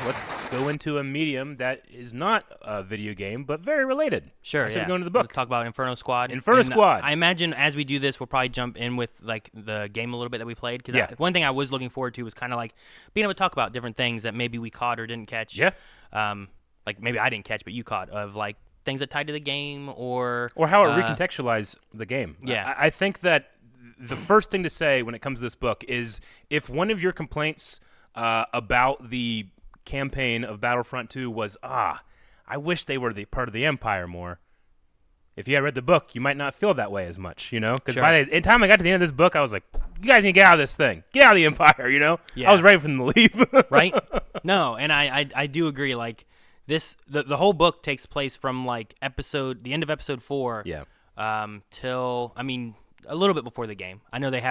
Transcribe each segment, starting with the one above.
let's go into a medium that is not a video game, but very related. Sure, Instead yeah. of going to the book. We'll talk about Inferno Squad. Inferno Squad. I imagine as we do this, we'll probably jump in with like the game a little bit that we played. Because one thing I was looking forward to was kind of like being able to talk about different things that maybe we caught or didn't catch. Yeah. Like maybe I didn't catch, but you caught, of like things that tied to the game or how it recontextualized the game. Yeah. I think that the first thing to say when it comes to this book is if one of your complaints about the campaign of Battlefront 2 was, I wish they were the part of the Empire more. If you had read the book, you might not feel that way as much, you know? Because by the time I got to the end of this book, I was like, you guys need to get out of this thing. Get out of the Empire, you know? Yeah. I was ready for them to leave. Right? No, and I do agree. Like, the whole book takes place from, like, the end of episode 4 till, I mean, a little bit before the game. I know they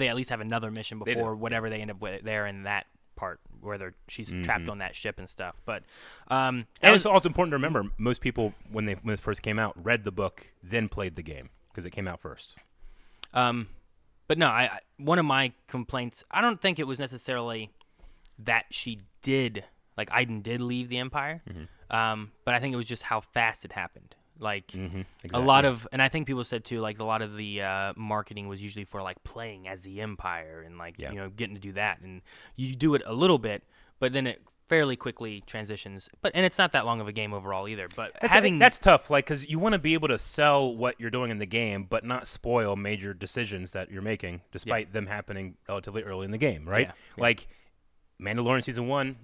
at least have another mission before whatever they end up with there in that part where she's trapped on that ship and stuff. But and it's also important to remember, most people when this first came out read the book, then played the game because it came out first. But no, one of my complaints, I don't think it was necessarily that she did, like Aiden did leave the Empire, but I think it was just how fast it happened. Like exactly. a lot of, and I think people said too, like a lot of the marketing was usually for like playing as the Empire and like you know, getting to do that, and you do it a little bit, but then it fairly quickly transitions. And it's not that long of a game overall either. But that's tough, like because you want to be able to sell what you're doing in the game, but not spoil major decisions that you're making, despite them happening relatively early in the game, right? Yeah. Like Mandalorian season 1.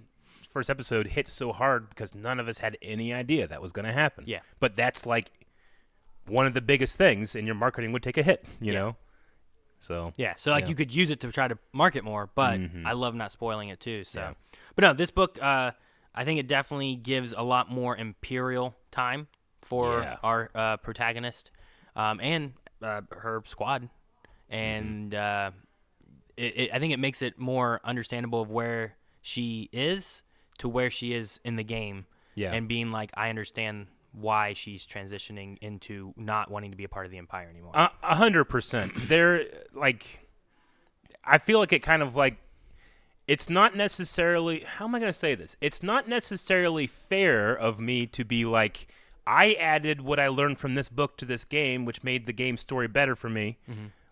First episode hit so hard because none of us had any idea that was going to happen. Yeah. But that's like one of the biggest things, and your marketing would take a hit, you know? So you could use it to try to market more, but I love not spoiling it too. So, but no, this book, I think it definitely gives a lot more Imperial time for our protagonist and her squad, and I think it makes it more understandable of where she is to where she is in the game, and being like, I understand why she's transitioning into not wanting to be a part of the Empire anymore. 100%. They're like, I feel like it kind of like, it's not necessarily, how am I going to say this? It's not necessarily fair of me to be like, I added what I learned from this book to this game, which made the game story better for me.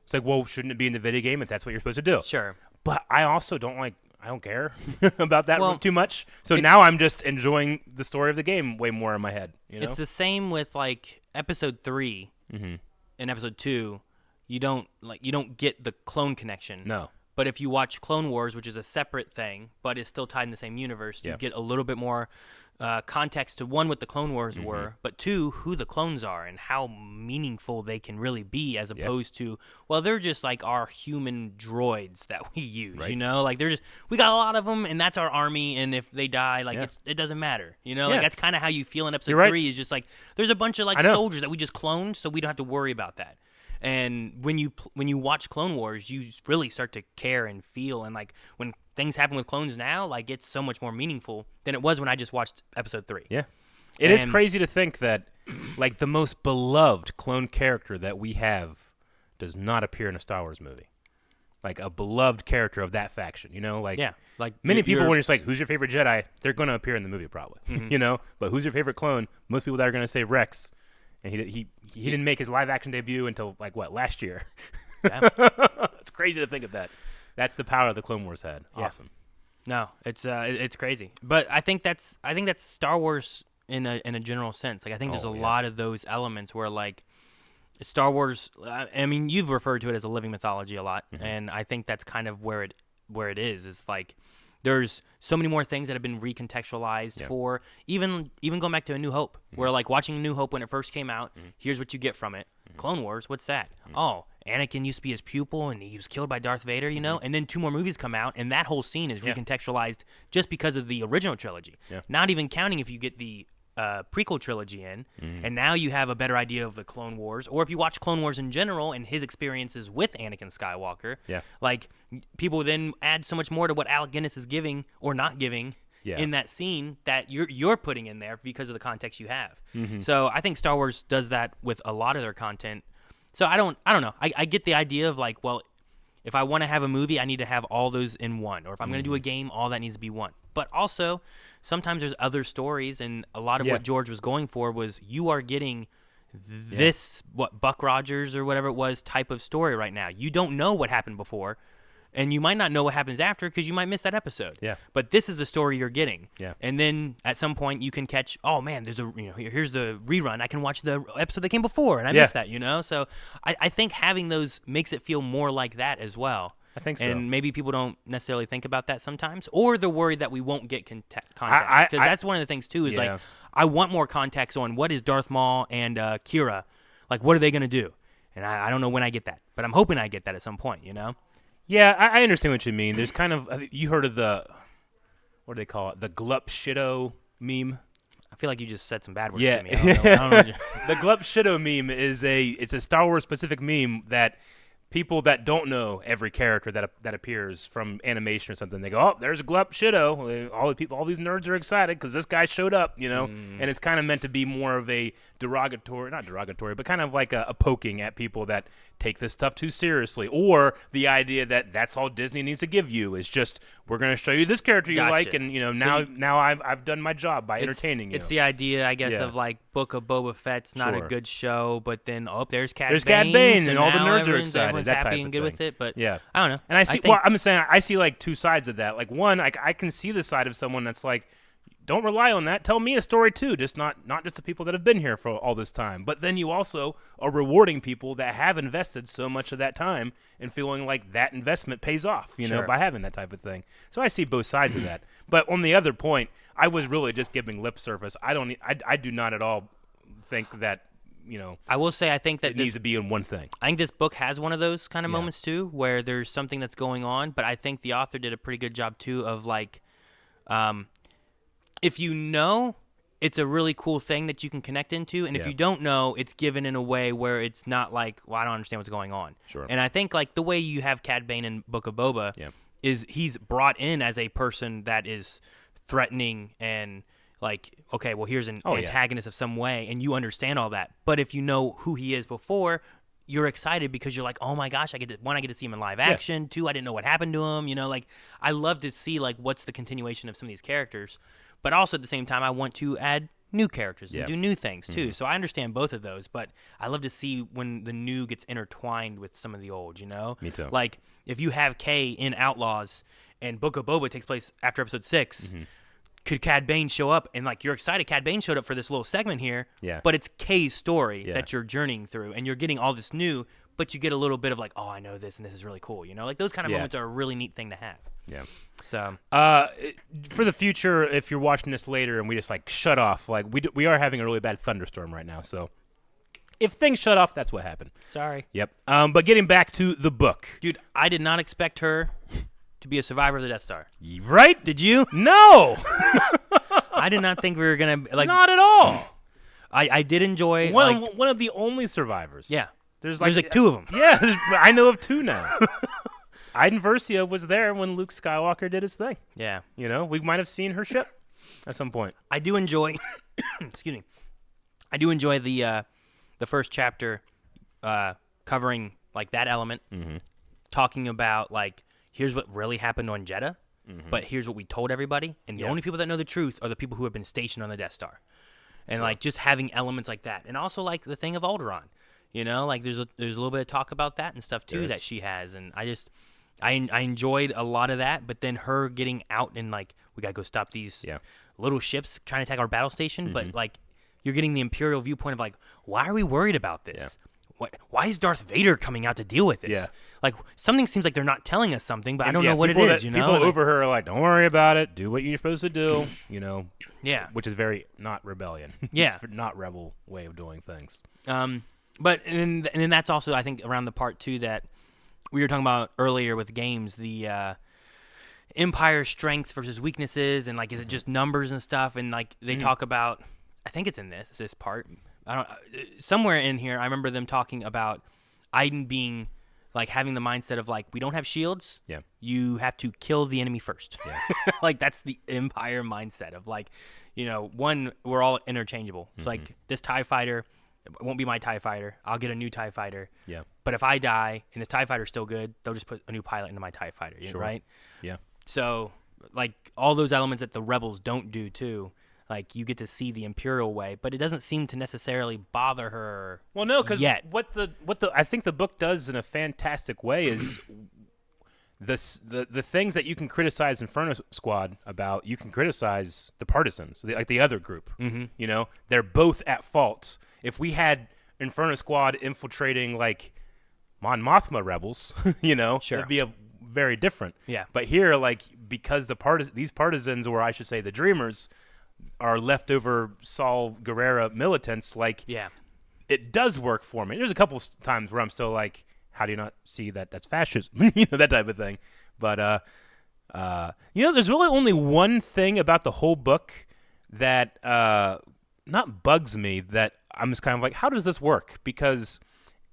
It's like, well, shouldn't it be in the video game if that's what you're supposed to do? Sure. But I also I don't care about that too much. So now I'm just enjoying the story of the game way more in my head. You know? It's the same with like episode 3 and episode 2. You don't get the clone connection. No. But if you watch Clone Wars, which is a separate thing, but is still tied in the same universe, you get a little bit more context to, one, what the Clone Wars were, but two, who the clones are and how meaningful they can really be, as opposed to, well, they're just like our human droids that we use, you know? Like, we got a lot of them, and that's our army, and if they die, like, it doesn't matter, you know? Like, that's kind of how you feel in episode 3, is just like, there's a bunch of, like, soldiers that we just cloned, so we don't have to worry about that. And when you watch Clone Wars, you really start to care and feel, and like when things happen with clones now, like it's so much more meaningful than it was when I just watched episode 3. Yeah. It is crazy to think that like the most beloved clone character that we have does not appear in a Star Wars movie. Like a beloved character of that faction, you know? Like many people when it's like, who's your favorite Jedi? They're going to appear in the movie probably, you know? But who's your favorite clone? Most people that are going to say Rex. And he didn't make his live action debut until like last year. Yeah. It's crazy to think of that. That's the power the Clone Wars had. Awesome. No, it's crazy. But I think that's Star Wars in a general sense. Like I think there's a lot of those elements where like Star Wars. I mean, you've referred to it as a living mythology a lot, and I think that's kind of where it is. Is like there's so many more things that have been recontextualized for even going back to A New Hope, where like watching A New Hope when it first came out, here's what you get from it. Clone Wars, what's that? Oh, Anakin used to be his pupil and he was killed by Darth Vader, you know? And then 2 more movies come out and that whole scene is recontextualized just because of the original trilogy. Yeah. Not even counting if you get the prequel trilogy in, and now you have a better idea of the Clone Wars, or if you watch Clone Wars in general and his experiences with Anakin Skywalker, like people then add so much more to what Alec Guinness is giving or not giving in that scene that you're putting in there because of the context you have. So I think Star Wars does that with a lot of their content. So I don't know. I get the idea of like, well, if I want to have a movie, I need to have all those in one. Or if I'm going to do a game, all that needs to be one. But also, sometimes there's other stories, and a lot of what George was going for was you are getting this, Buck Rogers or whatever it was, type of story right now. You don't know what happened before. And you might not know what happens after because you might miss that episode. Yeah. But this is the story you're getting. Yeah. And then at some point you can catch, oh man, there's here's the rerun. I can watch the episode that came before, and I missed that. So I think having those makes it feel more like that as well. I think so. And maybe people don't necessarily think about that sometimes, or they're worried that we won't get context. Because that's one of the things too. Is like I want more context on what is Darth Maul and Kira, like what are they gonna do? And I don't know when I get that, but I'm hoping I get that at some point. Yeah, I understand what you mean. There's kind of you heard of the what do they call it? The Glup Shido meme. I feel like you just said some bad words to me. I don't know The Glup Shido meme is it's a Star Wars specific meme that people that don't know every character that appears from animation or something, they go, oh, there's Glup Shido. All these nerds are excited because this guy showed up, And it's kind of meant to be more of a not derogatory, but kind of like a poking at people that take this stuff too seriously, or the idea that that's all Disney needs to give you is just we're going to show you this character you like, and now I've done my job by entertaining you. It's the idea, I guess, of like Book of Boba Fett's not a good show, but then there's Cad Bane, and all the nerds are excited. Everyone's that happy and good thing. with it, but yeah, I don't know. And I'm saying I see like two sides of that. Like one, I can see the side of someone that's like, don't rely on that. Tell me a story too, just not just the people that have been here for all this time. But then you also are rewarding people that have invested so much of that time and feeling like that investment pays off, by having that type of thing. So I see both sides of that. But on the other point, I was really just giving lip service. I do not at all think that, I will say I think that it needs to be in one thing. I think this book has one of those kind of moments too, where there's something that's going on, but I think the author did a pretty good job too of like, if you know, it's a really cool thing that you can connect into, and if you don't know, it's given in a way where it's not like, well, I don't understand what's going on. Sure. And I think like the way you have Cad Bane in Book of Boba is he's brought in as a person that is threatening and like, okay, well, here's an antagonist of some way, and you understand all that. But if you know who he is before, you're excited because you're like, oh my gosh, I get to see him in live action. Two, I didn't know what happened to him. Like I love to see like what's the continuation of some of these characters. But also at the same time, I want to add new characters and do new things too. So I understand both of those, but I love to see when the new gets intertwined with some of the old, Me too. Like if you have Kay in Outlaws and Book of Boba takes place after episode 6, could Cad Bane show up? And like you're excited Cad Bane showed up for this little segment here, but it's Kay's story that you're journeying through, and you're getting all this new, but you get a little bit of like, oh, I know this, and this is really cool. Like those kind of moments are a really neat thing to have. Yeah. So, for the future, if you're watching this later and we just like shut off, like we are having a really bad thunderstorm right now. So, if things shut off, that's what happened. Sorry. Yep. But getting back to the book, dude, I did not expect her to be a survivor of the Death Star. Right? Did you? No. I did not think we were gonna like. Not at all. I did enjoy one of the only survivors. Yeah. There's like two of them. Yeah, I know of two now. Iden Versio was there when Luke Skywalker did his thing. Yeah. We might have seen her ship at some point. I do enjoy excuse me. I do enjoy the first chapter covering like that element, talking about like here's what really happened on Jeddah, but here's what we told everybody, and the only people that know the truth are the people who have been stationed on the Death Star. And like just having elements like that. And also like the thing of Alderaan. Like there's a little bit of talk about that and stuff too that she has, and I enjoyed a lot of that. But then her getting out and like we gotta go stop these little ships trying to attack our battle station, but like you're getting the Imperial viewpoint of like, why are we worried about this? Why is Darth Vader coming out to deal with this? Yeah. Like something seems like they're not telling us something, but I don't know what it is. People over her are like, don't worry about it. Do what you're supposed to do. Yeah. Which is very not rebellion. Yeah. It's not rebel way of doing things. But and then that's also I think around the part too that we were talking about earlier with games, the Empire strengths versus weaknesses, and like is it just numbers and stuff, and like they talk about, I think it's in this part. I don't somewhere in here I remember them talking about Iden being like having the mindset of like we don't have shields. Yeah. You have to kill the enemy first. Yeah. Like that's the Empire mindset of like, one, we're all interchangeable. It's like this TIE fighter It won't be my TIE fighter. I'll get a new TIE fighter. Yeah. But if I die and the TIE fighter's still good, they'll just put a new pilot into my TIE fighter, Sure. right? Yeah. So, like, all those elements that the Rebels don't do, too. Like, you get to see the Imperial way, but it doesn't seem to necessarily bother her. Well, no, because yet. what the I think the book does in a fantastic way is the things that you can criticize Inferno Squad about, you can criticize the Partisans, like the other group. Mm-hmm. You know, they're both at fault. If we had Inferno Squad infiltrating like Mon Mothma rebels, you know, Sure. it'd be very different. Yeah. But here, like, because these partisans, or I should say the Dreamers, are leftover Saul Guerrera militants, like, Yeah. it does work for me. There's a couple times where I'm still like, how do you not see that that's fascism? You know, that type of thing. But, you know, there's really only one thing about the whole book that not bugs me, that I'm just kind of like, how does this work? Because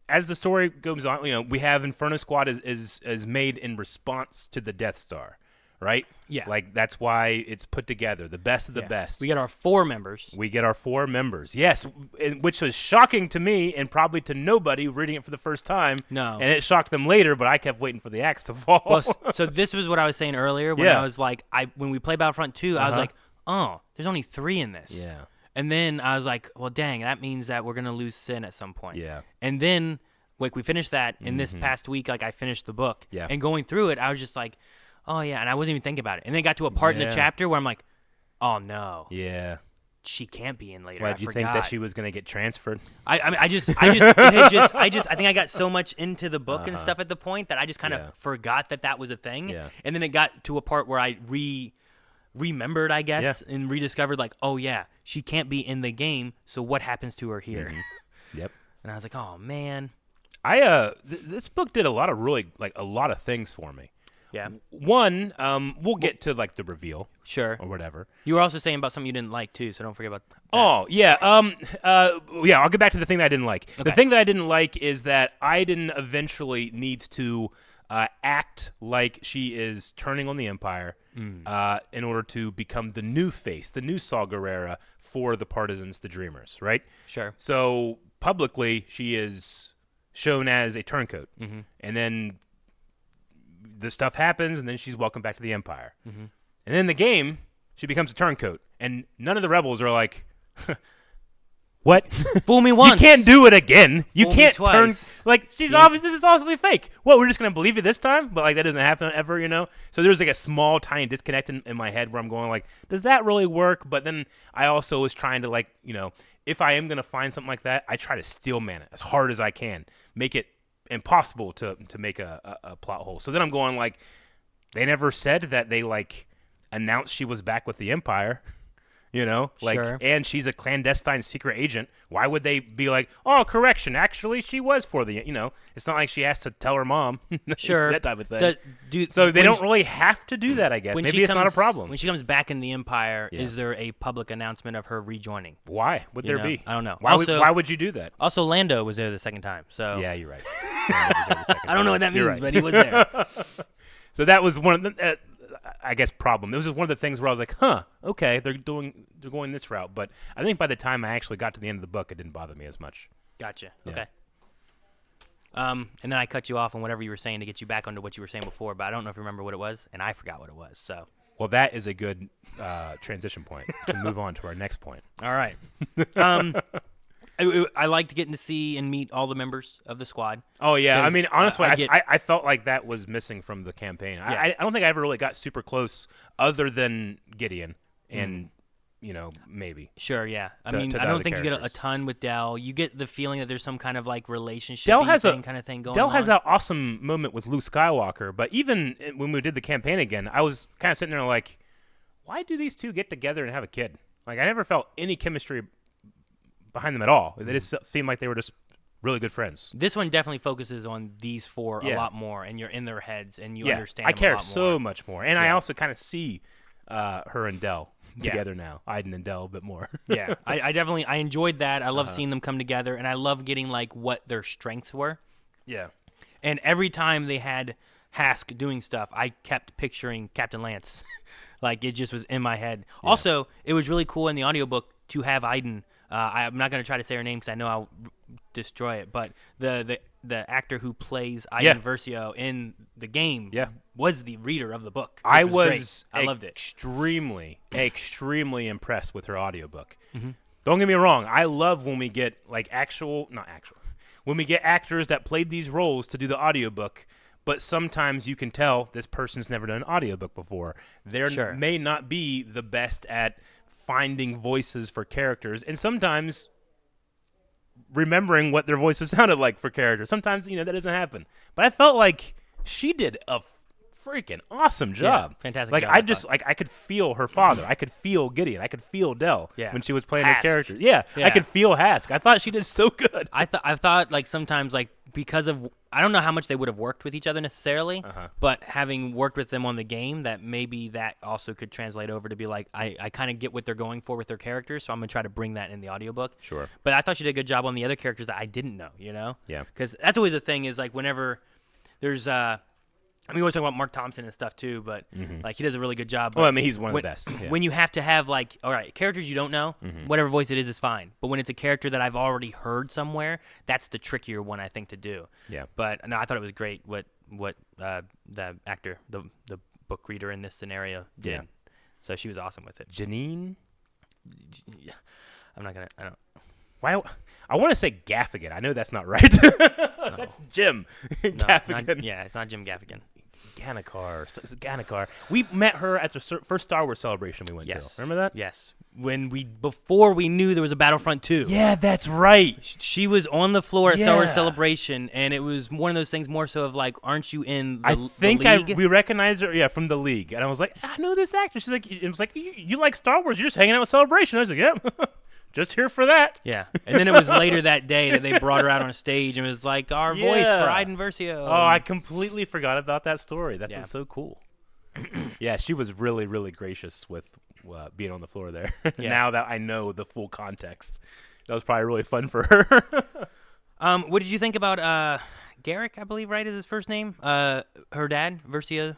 as the story goes on, you know, we have Inferno Squad is made in response to the Death Star, right? Yeah. Like, that's why it's put together, the best of the best. We get our 4 members. Yes, which was shocking to me and probably to nobody reading it for the first time. No. And it shocked them later, but I kept waiting for the axe to fall. Well, so this was what I was saying earlier when I was like, when we played Battlefront 2, I was like, oh, there's only 3 in this. Yeah. And then I was like, well, dang, that means that we're going to lose Sin at some point. Yeah. And then, like, we finished that, and this past week, like, I finished the book. Yeah. And going through it, I was just like, oh, yeah, and I wasn't even thinking about it. And then it got to a part in the chapter where I'm like, oh, no. Yeah. She can't be in later. Why, I did you forgot. think that she was going to get transferred? I think I got so much into the book and stuff at the point that I just kind of forgot that was a thing. Yeah. And then it got to a part where I remembered, I guess, and rediscovered, like, oh, yeah, she can't be in the game, so what happens to her here? Mm-hmm. Yep. And I was like, oh, man. This book did a lot of things for me. Yeah. One, we'll get to, like, the reveal. Sure. Or whatever. You were also saying about something you didn't like, too, so don't forget about that. Oh, yeah. I'll get back to the thing that I didn't like. Okay. The thing that I didn't like is that Iden eventually needs to act like she is turning on the Empire in order to become the new face, the new Saw Gerrera for the Partisans, the Dreamers, right? Sure. So publicly, she is shown as a turncoat. Mm-hmm. And then the stuff happens, and then she's welcomed back to the Empire. Mm-hmm. And in the game, she becomes a turncoat. And none of the rebels are like, what? Fool me once. You can't do it again. You Fool me can't turn. twice. Like, she's obviously, this is obviously fake. Well, we're just going to believe you this time? But, like, that doesn't happen ever, you know? So there's, like, a small, tiny disconnect in my head where I'm going, like, does that really work? But then I also was trying to, like, you know, if I am going to find something like that, I try to steelman it as hard as I can. Make it impossible to make a plot hole. So then I'm going, like, they never said that they, like, announced she was back with the Empire. You know, like, Sure. And she's a clandestine secret agent. Why would they be like, oh, correction, actually, she was for the, you know, it's not like she has to tell her mom. Sure. That type of thing. So they don't really have to do that, I guess. Maybe it's not a problem. When she comes back in the Empire, is there a public announcement of her rejoining? Why would there be? I don't know. Why would you do that? Also, Lando was there the second time. So Yeah, you're right. I don't know what that means, but he was there. So that was one of the, I guess, problem. It was just one of the things where I was like, huh, okay, they're going this route. But I think by the time I actually got to the end of the book, it didn't bother me as much. Gotcha. Yeah. Okay. And then I cut you off on whatever you were saying to get you back onto what you were saying before, but I don't know if you remember what it was, and I forgot what it was. So. Well, that is a good transition point to move on to our next point. All right. I liked getting to see and meet all the members of the squad. Oh, yeah. I mean, honestly, I I felt like that was missing from the campaign. Yeah. I don't think I ever really got super close other than Gideon and, you know, maybe. Sure, yeah. I To mean, the I don't other think you get a characters. ton with Del. You get the feeling that there's some kind of, like, relationship Del has kind of thing going on. Del has that awesome moment with Luke Skywalker, but even when we did the campaign again, I was kind of sitting there like, why do these two get together and have a kid? Like, I never felt any chemistry behind them at all. They just seemed like they were just really good friends. This one definitely focuses on these four a lot more, and you're in their heads, and you understand I them care a lot so more. much more. And I also kind of see her and Del together now. Iden and Del a bit more. Yeah, I definitely I enjoyed that. I love seeing them come together, and I love getting, like, what their strengths were. Yeah. And every time they had Hask doing stuff, I kept picturing Captain Lance. Like, it just was in my head. Yeah. Also, it was really cool in the audiobook to have Iden I'm not going to try to say her name because I know I'll destroy it. But the actor who plays Iden Versio in the game was the reader of the book. I loved it. Extremely impressed with her audiobook. Mm-hmm. Don't get me wrong. I love when we get when we get actors that played these roles to do the audiobook. But sometimes you can tell this person's never done an audiobook before. They may not be the best at finding voices for characters, and sometimes remembering what their voices sounded like for characters. Sometimes, that doesn't happen. But I felt like she did a freaking awesome job. Yeah, fantastic like, job. I could feel her father. I could feel Gideon. I could feel Del when she was playing Hask. this character. Yeah, I could feel Hask. I thought she did so good. I thought like sometimes like because of I don't know how much they would have worked with each other necessarily, but having worked with them on the game, that maybe that also could translate over to be like, I kind of get what they're going for with their characters, so I'm going to try to bring that in the audiobook. Sure. But I thought she did a good job on the other characters that I didn't know, Yeah. Because that's always the thing is like whenever there's we always talk about Mark Thompson and stuff too, but like he does a really good job. Well, I mean, he's one of the best. Yeah. When you have to have like, all right, characters you don't know, whatever voice it is fine. But when it's a character that I've already heard somewhere, that's the trickier one I think to do. Yeah. But no, I thought it was great what the actor, the book reader in this scenario did. Yeah. So she was awesome with it. Janine? I don't. Why? I want to say Gaffigan. I know that's not right. That's Jim Gaffigan. It's not Jim Gaffigan. Ganikar. We met her at the first Star Wars celebration we went to. Remember that? Yes. Before we knew there was a Battlefront 2. Yeah, that's right. She was on the floor at Star Wars Celebration, and it was one of those things more so of like, aren't you in the league? We recognized her, from the league. And I was like, I know this actress. She's like, it was like, you like Star Wars. You're just hanging out with Celebration. I was like, yeah. Just here for that. Yeah. And then it was later that day that they brought her out on a stage and was like, our voice for Iden Versio. Oh, I completely forgot about that story. That's so cool. Yeah, she was really, really gracious with being on the floor there. Yeah. Now that I know the full context. That was probably really fun for her. What did you think about Garrick, I believe, right, is his first name? Her dad, Versio?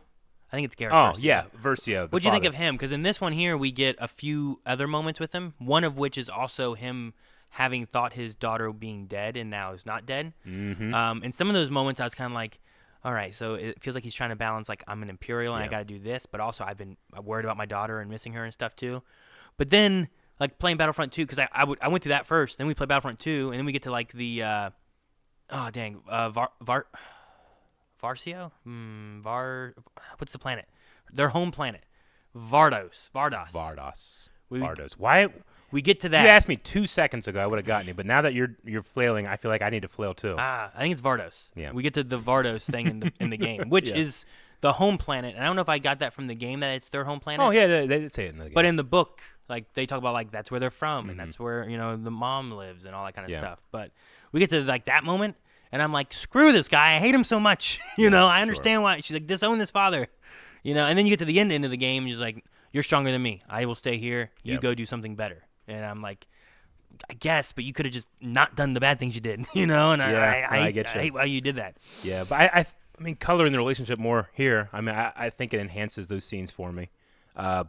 I think it's Garrick. Oh, yeah, Versio. What do you think of him? Because in this one here, we get a few other moments with him, one of which is also him having thought his daughter being dead and now is not dead. Mm-hmm. In some of those moments, I was kind of like, all right, so it feels like he's trying to balance, like, I'm an Imperial and I got to do this, but also I've been worried about my daughter and missing her and stuff too. But then, like, playing Battlefront 2, because I went through that first, then we play Battlefront 2, and then we get to, like, the, Varsio? What's the planet? Their home planet. Vardos. Why? We get to that. You asked me 2 seconds ago, I would have gotten you, but now that you're flailing, I feel like I need to flail too. I think it's Vardos. Yeah. We get to the Vardos thing in the game, which is the home planet. And I don't know if I got that from the game that it's their home planet. Oh yeah, they did say it in the game. But in the book, like they talk about like that's where they're from and that's where the mom lives and all that kind of stuff. But we get to like that moment. And I'm like, screw this guy. I hate him so much. I understand why. She's like, disown this father. And then you get to the end of the game, and she's like, you're stronger than me. I will stay here. You go do something better. And I'm like, I guess, but you could have just not done the bad things you did. And I get you. I hate why you did that. Yeah, but I mean, coloring the relationship more here. I mean, I think it enhances those scenes for me. And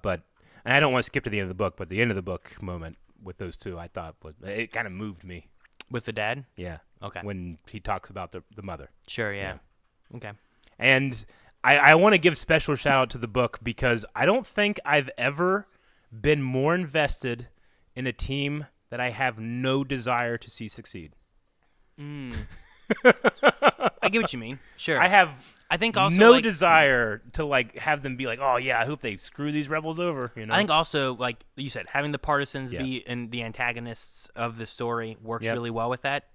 I don't want to skip to the end of the book, but the end of the book moment with those two, I thought it kind of moved me. With the dad? Yeah. Okay. When he talks about the mother. Sure, yeah. Okay. And I want to give special shout out to the book because I don't think I've ever been more invested in a team that I have no desire to see succeed. I get what you mean. Sure. I think also no desire to like have them be like, oh yeah, I hope they screw these rebels over. I think also like you said, having the Partisans be the antagonists of the story works really well with that.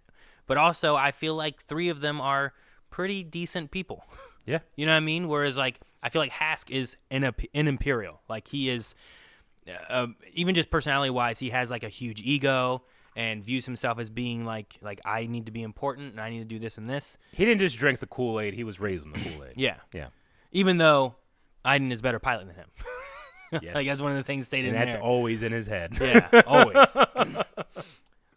But also, I feel like 3 of them are pretty decent people. Yeah. You know what I mean? Whereas like I feel like Hask is an Imperial. Like he is, even just personality wise, he has like a huge ego. And views himself as being like I need to be important and I need to do this and this. He didn't just drink the Kool-Aid; he was raised in the Kool-Aid. Yeah. Even though Iden is a better pilot than him. Yes, like that's one of the things stated. And in that's there. always in his head. Yeah, always.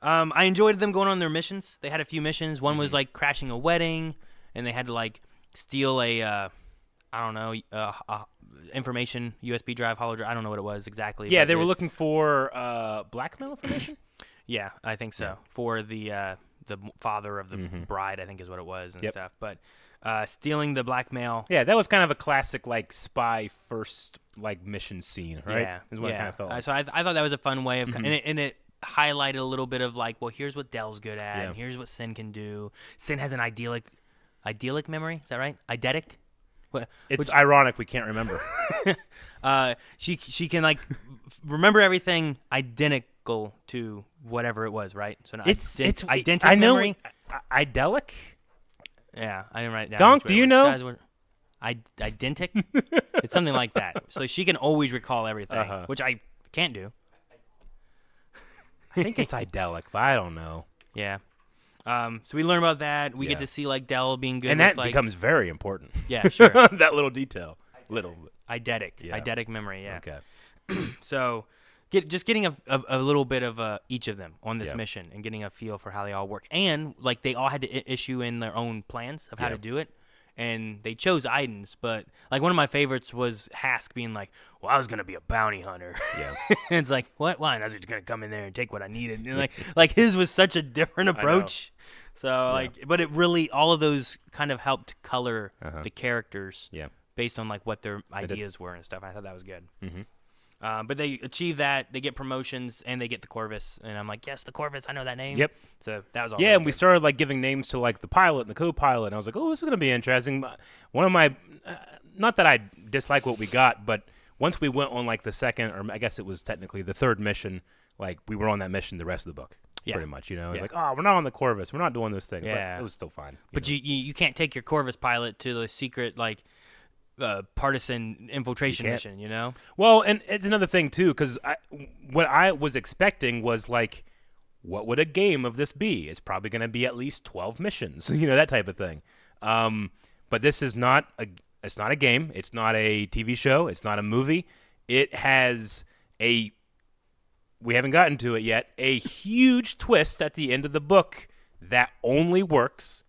I enjoyed them going on their missions. They had a few missions. One was like crashing a wedding, and they had to like steal a information USB drive, holo drive. I don't know what it was exactly. Yeah, they were looking for blackmail information. Yeah, I think so. Yeah. For the father of the bride, I think is what it was and Yep. stuff. But stealing the blackmail. Yeah, that was kind of a classic like spy first like mission scene, right? Yeah, Is what it kind of felt like. So I thought that was a fun way of, and it highlighted a little bit of like, well, here's what Dell's good at, and here's what Sin can do. Sin has an idyllic memory. Is that right? Eidetic. It's ironic we can't remember. She can like remember everything identical to whatever it was, right? So it's identical I know, memory. Idyllic. Yeah, I didn't write it down. Gonk, do you know? Identic? It's something like that. So she can always recall everything, which I can't do. I think it's idyllic, but I don't know. Yeah. So we learn about that. We get to see like Dell being good, and with, that becomes very important. Yeah, sure. That little detail, eidetic memory. Yeah. Okay. So, getting a little bit of each of them on this mission and getting a feel for how they all work, and like they all had to issue in their own plans of how to do it. And they chose Iden's, but like one of my favorites was Hask being like, "Well, I was gonna be a bounty hunter." Yeah, and it's like, what? Why? I was just gonna come in there and take what I needed. And like his was such a different approach. So like, but it really all of those kind of helped color the characters. Yeah. Based on like what their ideas were and stuff. I thought that was good. But they achieve that. They get promotions and they get the Corvus. And I'm like, yes, the Corvus. I know that name. Yep. So that was all. Yeah, really and we good. started like giving names to like the pilot and the co-pilot. And I was like, oh, this is gonna be interesting. One of my, not that I dislike what we got, but once we went on like the second, or I guess it was technically the third mission, like we were on that mission the rest of the book. Yeah. Pretty much, It's like, oh, we're not on the Corvus. We're not doing those things. Yeah. But it was still fine. But you can't take your Corvus pilot to the secret like partisan infiltration mission, Well, and it's another thing too, because what I was expecting was like, what would a game of this be? It's probably going to be at least 12 missions, that type of thing. But this is not it's not a game. It's not a TV show. It's not a movie. It has we haven't gotten to it yet, a huge twist at the end of the book that only works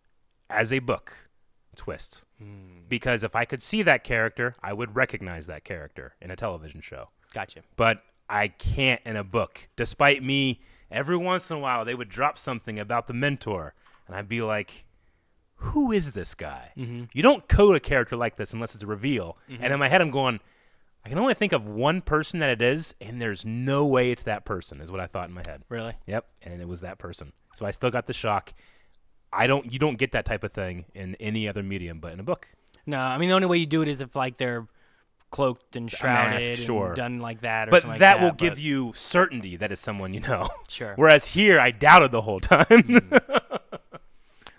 as a book twist. Because if I could see that character, I would recognize that character in a television show. Gotcha. But I can't in a book. Despite me, every once in a while, they would drop something about the mentor, and I'd be like, who is this guy? You don't code a character like this unless it's a reveal. And in my head, I'm going, I can only think of one person that it is, and there's no way it's that person, is what I thought in my head. Really? Yep, and it was that person. So I still got the shock. You don't get that type of thing in any other medium but in a book. No, I mean the only way you do it is if like they're cloaked and shrouded and done like that or but something that like will give you certainty that it's someone you know. Sure. Whereas here I doubted the whole time. Well,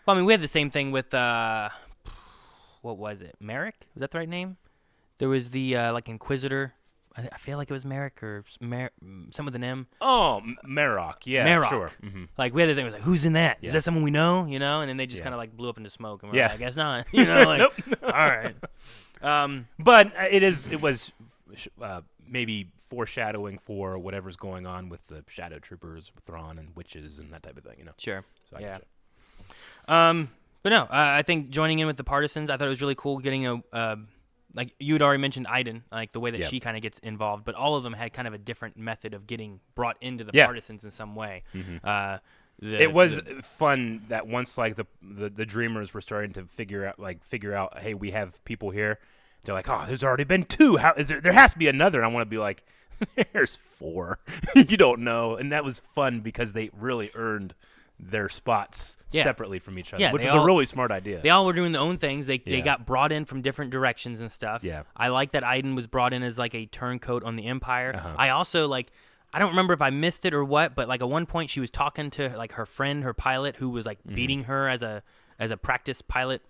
I mean we had the same thing with what was it? Merrick? Was that the right name? There was the like Inquisitor. I feel like it was Merrick or some with an M. Oh, Marok. Yeah, Marok. sure. Like we had the thing was like, who's in that? Yeah. Is that someone we know? And then they just kind of like blew up into smoke. And we're Yeah. like, I guess not. Like, Nope. all right. But it was maybe foreshadowing for whatever's going on with the Shadow Troopers, Thrawn and witches and that type of thing. Sure. So I yeah. gotcha. But no, I think joining in with the Partisans, I thought it was really cool getting like you had already mentioned Iden, like the way that she kind of gets involved, but all of them had kind of a different method of getting brought into the Partisans in some way. It was fun that once like the Dreamers were starting to figure out, hey, we have people here. They're like, oh, there's already been 2. How is there? There has to be another. And I want to be like, there's 4. You don't know, and that was fun because they really earned their spots separately from each other, which was a really smart idea. They all were doing their own things. They got brought in from different directions and stuff. Yeah. I like that Iden was brought in as like a turncoat on the Empire. I also I don't remember if I missed it or what, but like at one point she was talking to like her friend, her pilot, who was like beating her as a practice pilot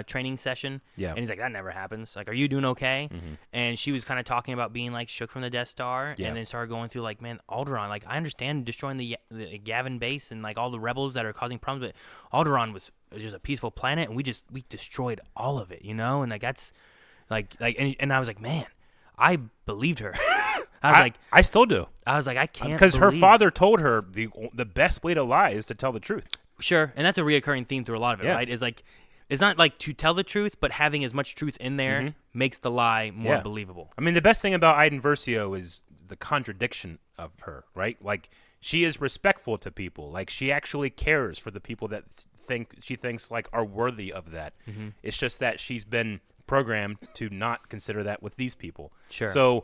training session. Yeah. And he's like, that never happens. Like, are you doing okay? And she was kind of talking about being like shook from the Death Star, and then started going through like, man, Alderaan. Like, I understand destroying the Yavin base and like all the rebels that are causing problems, but Alderaan was just a peaceful planet, and we destroyed all of it, And like that's like and I was like, man, I believed her. I still do. I was like, I can't, because her father told her the best way to lie is to tell the truth. Sure, and that's a reoccurring theme through a lot of it, right? Is like, it's not like to tell the truth, but having as much truth in there makes the lie more believable. I mean, the best thing about Iden Versio is the contradiction of her, right? Like, she is respectful to people. Like, she actually cares for the people that she thinks like are worthy of that. Mm-hmm. It's just that she's been programmed to not consider that with these people. Sure. So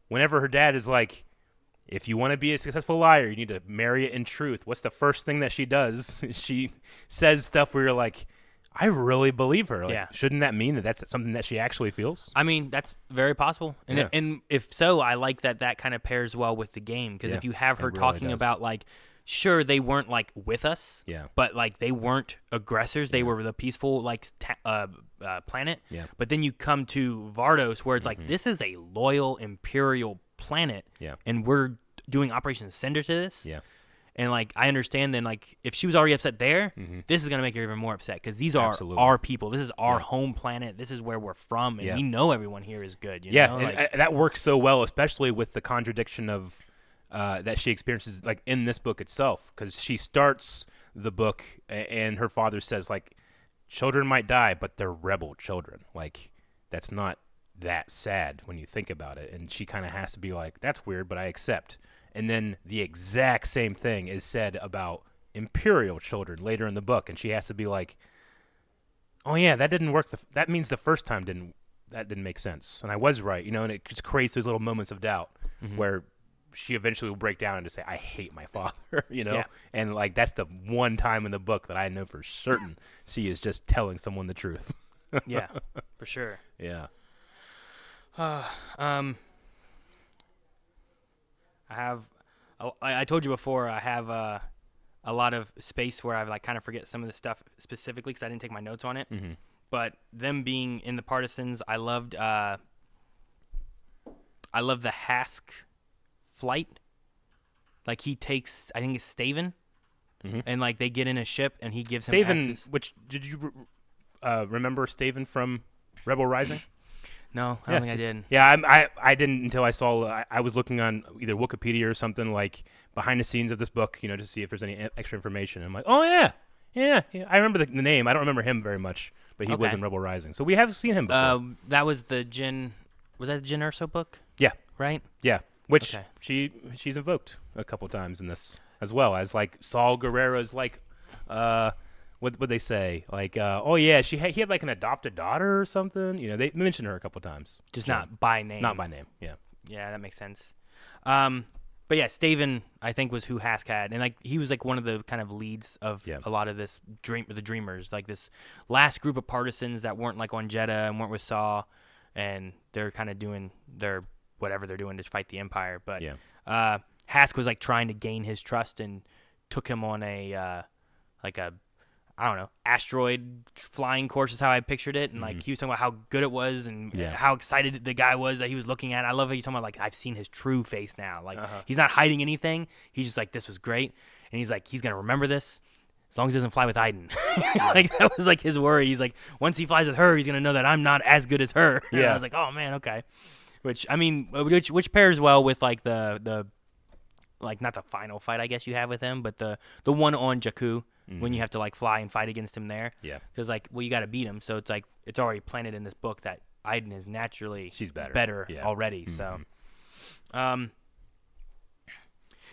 whenever her dad is like, if you want to be a successful liar, you need to marry it in truth. What's the first thing that she does? She says stuff where you're like, I really believe her. Like, yeah. Shouldn't that mean that that's something that she actually feels? I mean, that's very possible. And and if so, I like that kind of pairs well with the game. Because if you have her talking about, like, sure, they weren't, like, with us. Yeah. But, like, they weren't aggressors. They were the peaceful, like, planet. Yeah. But then you come to Vardos where it's like, this is a loyal Imperial planet. Yeah. And we're doing Operation Cinder to this. Yeah. And, like, I understand then, like, if she was already upset there, this is going to make her even more upset because these are our people. This is our home planet. This is where we're from, and we know everyone here is good. You know? And that works so well, especially with the contradiction of that she experiences, like, in this book itself, because she starts the book and her father says, like, children might die, but they're rebel children. Like, that's not that sad when you think about it. And she kind of has to be like, that's weird, but I accept. And then the exact same thing is said about Imperial children later in the book, and she has to be like, "Oh yeah, that didn't work. That means the first time didn't make sense, and I was right." And it just creates those little moments of doubt where she eventually will break down and just say, "I hate my father," And like that's the one time in the book that I know for certain she is just telling someone the truth. Yeah, for sure. Yeah. I told you before, I have a lot of space where I like kind of forget some of the stuff specifically because I didn't take my notes on it. Mm-hmm. But them being in the Partisans, I loved the Hask flight. Like he takes, I think it's Staven, and like they get in a ship and he gives him access. Which did you remember Staven from Rebel Rising? No, I don't think I did. Yeah, I didn't until I saw. I was looking on either Wikipedia or something like behind the scenes of this book, to see if there's any extra information. I'm like, oh yeah. I remember the name. I don't remember him very much, but he was in Rebel Rising, so we have seen him before. That was the Jyn. Was that the Jyn Erso book? Yeah. Right. Yeah. Which she's invoked a couple times in this, as well as like Saul Guerrero's like. What would they say? Like, he had like an adopted daughter or something. They mentioned her a couple times. Just not by name. Not by name. Yeah. Yeah, that makes sense. But yeah, Staven I think was who Hask had, and like he was like one of the kind of leads of a lot of this the Dreamers, like this last group of Partisans that weren't like on Jeddah and weren't with Saw, and they're kind of doing their whatever they're doing to fight the Empire. But Hask was like trying to gain his trust and took him on a I don't know, asteroid flying course is how I pictured it. And, like, he was talking about how good it was and how excited the guy was that he was looking at. I love how you're talking about, like, I've seen his true face now. Like, he's not hiding anything. He's just like, this was great. And he's like, he's going to remember this as long as he doesn't fly with Iden. Like, that was, like, his worry. He's like, once he flies with her, he's going to know that I'm not as good as her. Yeah. And I was like, oh, man, okay. Which pairs well with, like, the like, not the final fight, I guess, you have with him, but the one on Jakku. When you have to like fly and fight against him there, because like you got to beat him, so it's like it's already planted in this book that Iden is naturally better already. So,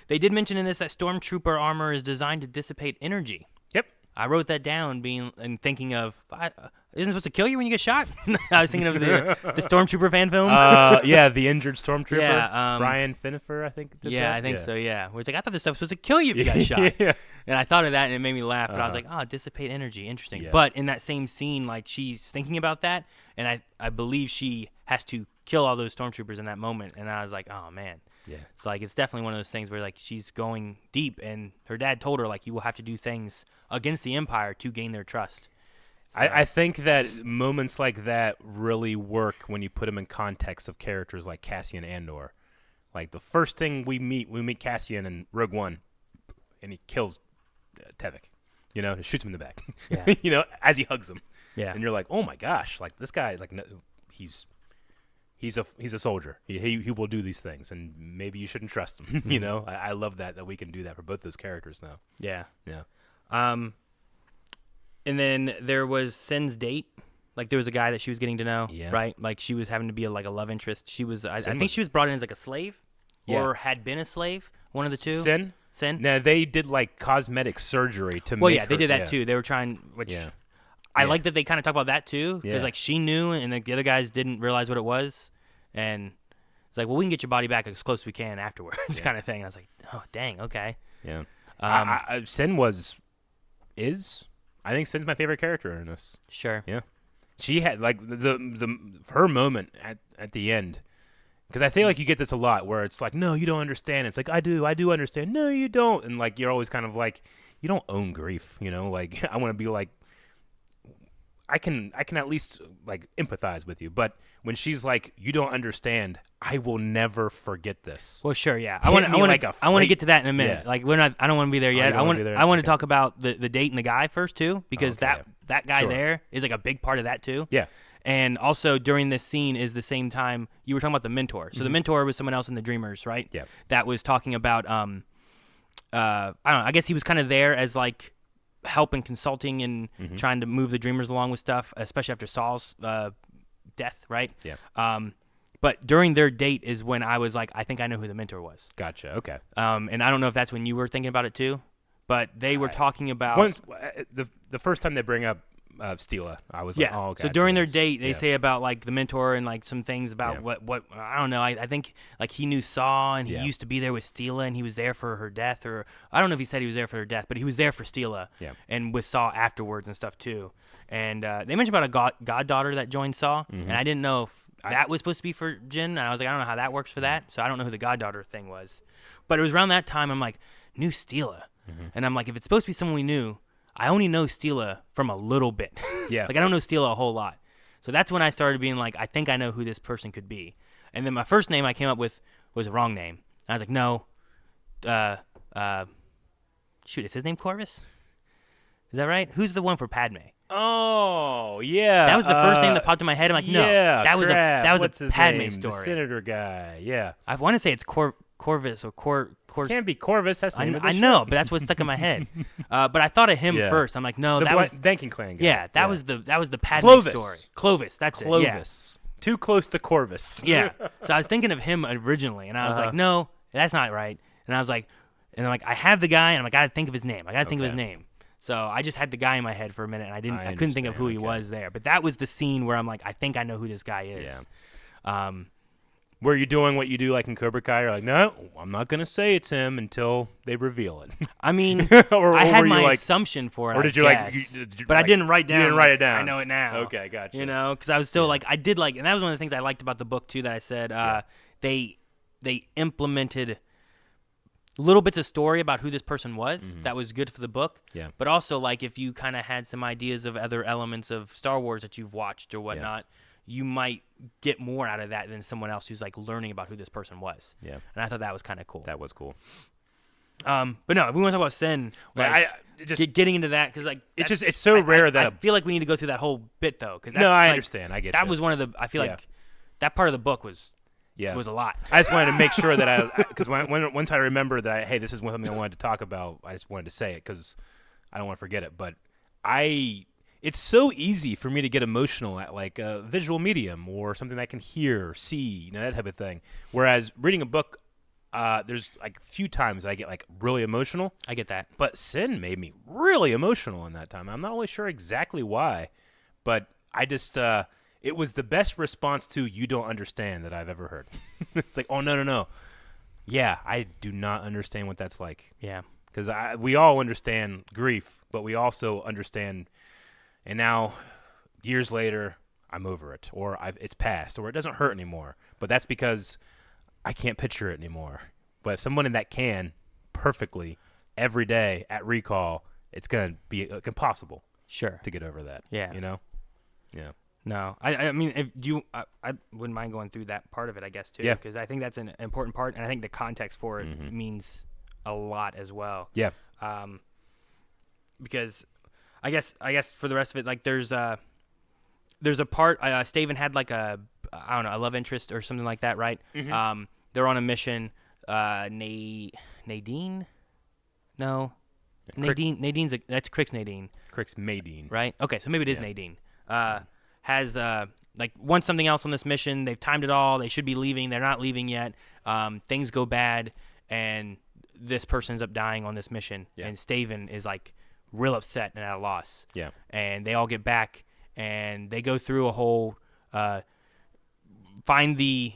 they did mention in this that stormtrooper armor is designed to dissipate energy. Yep, I wrote that down, thinking of isn't it supposed to kill you when you get shot? I was thinking of the Stormtrooper fan film. The injured Stormtrooper. Yeah, Brian Finifer, I think. I think so. Yeah, where it's like I thought this stuff was supposed to kill you if you got shot. And I thought of that and it made me laugh. But I was like, dissipate energy, interesting. But in that same scene, like she's thinking about that, and I believe she has to kill all those Stormtroopers in that moment. And I was like, oh man. Yeah. It's like it's definitely one of those things where like she's going deep, and her dad told her like you will have to do things against the Empire to gain their trust. So. I think that moments like that really work when you put them in context of characters like Cassian Andor. Like the first thing we meet Cassian in Rogue One, and he kills Tevek. He shoots him in the back. Yeah. As he hugs him. Yeah. And you're like, oh my gosh, like this guy is like, no, he's a soldier. He will do these things, and maybe you shouldn't trust him. I love that we can do that for both those characters now. Yeah. Yeah. And then there was Sin's date. Like there was a guy that she was getting to know, right? Like she was having to be a love interest. She was, I think she was brought in as like a slave. or had been a slave. One of the two. Sin. No, they did like cosmetic surgery to. Well, make yeah, they did that too. They were trying, which I like that they kind of talk about that too, because like she knew and like, the other guys didn't realize what it was, and it's like, well, we can get your body back as close as we can afterwards, kind of thing. And I was like, oh, dang, okay. Yeah. Sin is. I think Sin's my favorite character in this. Sure. Yeah. She had like her moment at the end. Because I feel like you get this a lot where it's like, no, you don't understand. It's like, I do understand. No, you don't. And like, you're always kind of like, you don't own grief, you know? Like, I want to be like, I can at least like empathize with you. But when she's like, you don't understand, I will never forget this. Well, sure, yeah. I want to get to that in a minute. Yeah. Like, I don't want to be there yet. I want to talk about the date and the guy first too, because that guy there is like a big part of that too. Yeah. And also during this scene is the same time you were talking about the mentor. So the mentor was someone else in the Dreamers, right? Yeah. That was talking about I don't know, I guess he was kind of there as like help and consulting and trying to move the Dreamers along with stuff, especially after Saul's death, right? Yeah. But during their date is when I was like, I think I know who the mentor was. Gotcha. Okay. And I don't know if that's when you were thinking about it too, but they were talking about the first time they bring up Steela, I was like, oh, gotcha. So during their date, they say about like the mentor and like some things about what I don't know. I think like he knew Saw and he used to be there with Steela and he was there for her death, or I don't know if he said he was there for her death, but he was there for Steela and with Saw afterwards and stuff too. And they mentioned about a goddaughter that joined Saw, and I didn't know if that was supposed to be for Jin, and I was like, I don't know how that works for that, so I don't know who the goddaughter thing was. But it was around that time I'm like, knew Steela, and I'm like, if it's supposed to be someone we knew, I only know Steela from a little bit. Yeah. Like, I don't know Steela a whole lot. So that's when I started being like, I think I know who this person could be. And then my first name I came up with was the wrong name. And I was like, no. Shoot, is his name Corvus? Is that right? Who's the one for Padme? Oh, yeah. That was the first name that popped in my head. I'm like, no. That was a Padme name? story. The senator guy, yeah. I want to say it's Corvus or Can't be Corvus. That's the name of the I show. know, but that's what stuck in my head. But I thought of him first. I'm like, no, that was Banking Clan guy. Yeah, that was the Padme Clovis. story. Clovis, that's Clovis. it. Too close to Corvus. Yeah. So I was thinking of him originally, and I was like, no, that's not right. And I was like, and I'm like, I have the guy, and I'm like, I gotta think of his name. So I just had the guy in my head for a minute, and I couldn't think of who he was there. But that was the scene where I'm like, I think I know who this guy is. Yeah. Were you doing what you do like in Cobra Kai? You're like, no, I'm not going to say it's him until they reveal it. I mean, or I had my assumption for it, or did you but I didn't write down. You didn't write it down. I know it now. Okay, gotcha. You know, because I was still like, I did like, and that was one of the things I liked about the book too, that I said they implemented little bits of story about who this person was that was good for the book. Yeah. But also, like, if you kind of had some ideas of other elements of Star Wars that you've watched or whatnot, you might get more out of that than someone else who's like learning about who this person was. Yeah. And I thought that was kind of cool. That was cool. But no, if we want to talk about Sin, like, getting into that, because like it's so rare that I feel like we need to go through that whole bit though. Cause I understand. I get that was one of the. I feel like that part of the book was a lot. I just wanted to make sure that because once I remember that hey, this is something I wanted to talk about, I just wanted to say it because I don't want to forget it. But it's so easy for me to get emotional at like a visual medium or something that I can hear or see, that type of thing. Whereas reading a book, there's like a few times I get like really emotional. I get that. But Sin made me really emotional in that time. I'm not really sure exactly why, but I just it was the best response to "you don't understand" that I've ever heard. It's like, oh no, yeah, I do not understand what that's like. Yeah, because we all understand grief, but we also understand. And now, years later, I'm over it, or it's past, or it doesn't hurt anymore. But that's because I can't picture it anymore. But if someone that can perfectly every day at recall, it's going to be impossible. Sure. To get over that. Yeah. Yeah. No, I mean, if I wouldn't mind going through that part of it, I guess too. Yeah. Because I think that's an important part, and I think the context for it means a lot as well. Yeah. Because. I guess for the rest of it, like there's a part Staven had like a love interest or something like that, right? Mm-hmm. They're on a mission. Nadine? No, that's Crix Nadine. Crix Madine, right? Okay, so maybe it is Nadine. Has like want something else on this mission. They've timed it all. They should be leaving. They're not leaving yet. Things go bad, and this person ends up dying on this mission. Yeah. And Staven is like real upset and at a loss. Yeah. And they all get back, and they go through a whole find the